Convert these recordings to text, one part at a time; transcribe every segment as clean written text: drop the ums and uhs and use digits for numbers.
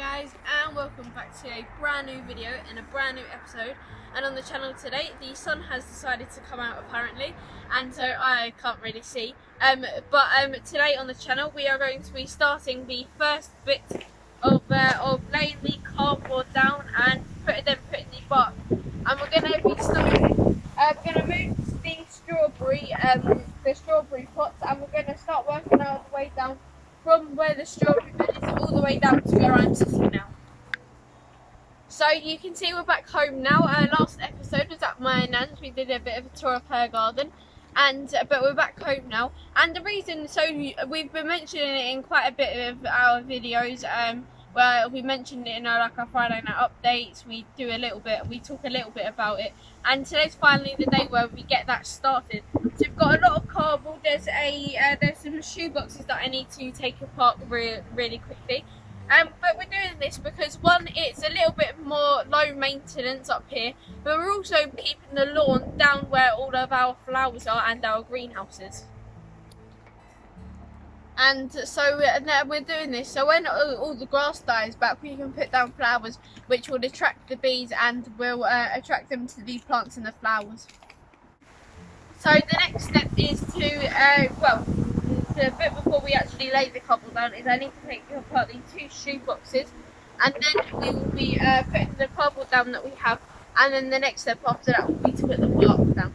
guys, and welcome back to a brand new video and a brand new episode. And on the channel today, the sun has decided to come out apparently, and so I can't really see. But today on the channel we are going to be starting the first bit of laying the cardboard down and putting the bark. And we're going to be starting. We're going to move the strawberry pots, and we're going to start working our way down from where the strawberry bed is all the way down to where I'm sitting now. So you can see we're back home now. Last episode was at my nan's. We did a bit of a tour of her garden, but we're back home now. And the reason, so we've been mentioning it in quite a bit of our videos. Where we mentioned it in our Friday night updates. We talk a little bit about it. And today's finally the day where we get that started. So we've got a lot of cardboard. There's some shoe boxes that I need to take apart really quickly. But we're doing this because one, it's a little bit more low maintenance up here, but we're also keeping the lawn down where all of our flowers are and our greenhouses. And so we're doing this so when all the grass dies back, we can put down flowers which will attract the bees and will attract them to the plants and the flowers. So the next step is the bit before we actually lay the cardboard down is I need to take apart the 2 shoe boxes, and then we will be putting the cardboard down that we have, and then the next step after that will be to put the bark down.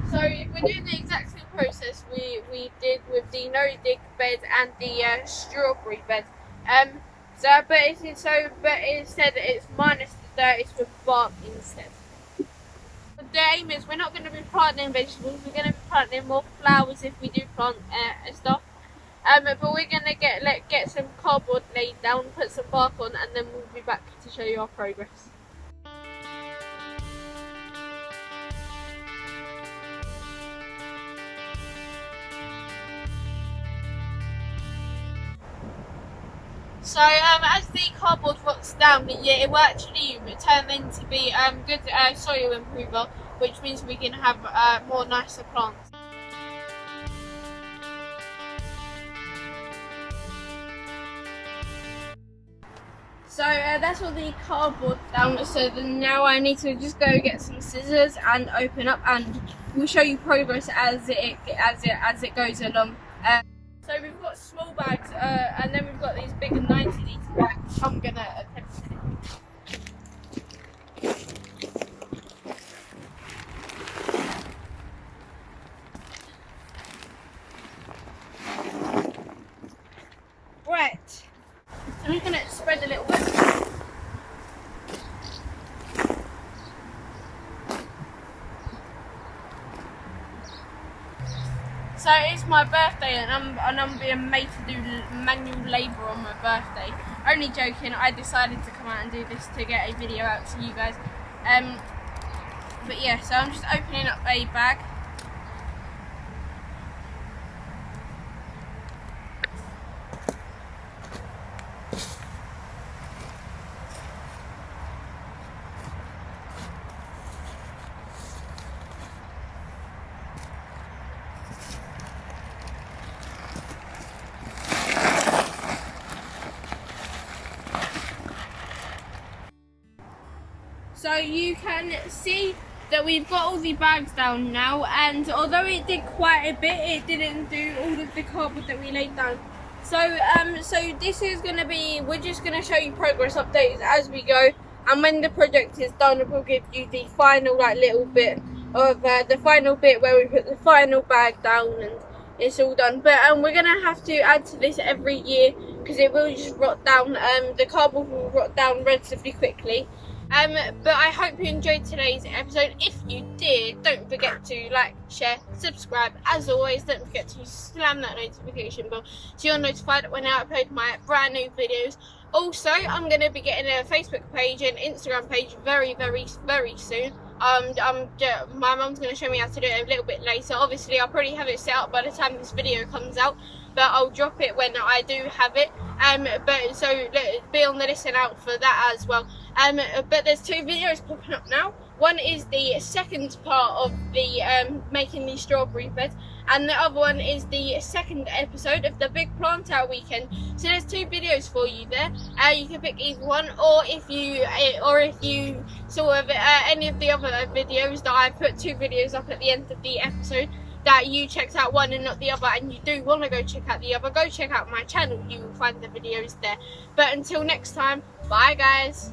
So we're doing the exact same process we did with the no-dig bed and the strawberry bed. But instead it's minus the dirt, it's with bark instead. But the aim is we're not going to be planting vegetables, we're going to be planting more flowers if we do plant stuff. But we're going to get some cardboard laid down, put some bark on, and then we'll be back to show you our progress. So as the cardboard rots down, it will actually turn into be good soil improver, which means we can have more nicer plants. So that's all the cardboard down. So then now I need to just go get some scissors and open up, and we'll show you progress as it goes along. So we've got small bags, and then we've got these bigger 90-litre bags. I'm going to attempt it. Right, so I'm going to spread a little bit. So it's my birthday, and I'm being made to do manual labour on my birthday. Only joking, I decided to come out and do this to get a video out to you guys. But yeah, so I'm just opening up a bag. So you can see that we've got all the bags down now, and although it did quite a bit, it didn't do all of the cardboard that we laid down. So this is going to be, we're just going to show you progress updates as we go, and when the project is done we'll give you the final little bit of the final bit where we put the final bag down and it's all done. But we're going to have to add to this every year because it will just rot down. The cardboard will rot down relatively quickly. But I hope you enjoyed today's episode. If you did, don't forget to like, share, subscribe. As always, don't forget to slam that notification bell so you're notified when I upload my brand new videos. Also, I'm going to be getting a Facebook page and Instagram page very soon. My mum's going to show me how to do it a little bit later. Obviously, I'll probably have it set up by the time this video comes out, but I'll drop it when I do have it. But so be on the listen out for that as well. But there's 2 videos popping up now. One is the second part of the making the strawberry bed, and the other one is the second episode of the big plant out weekend. So there's 2 videos for you there. You can pick either one, or if you saw any of the other videos that I put 2 videos up at the end of the episode, that you checked out one and not the other, and you do want to go check out the other, go check out my channel. You will find the videos there. But until next time, bye guys.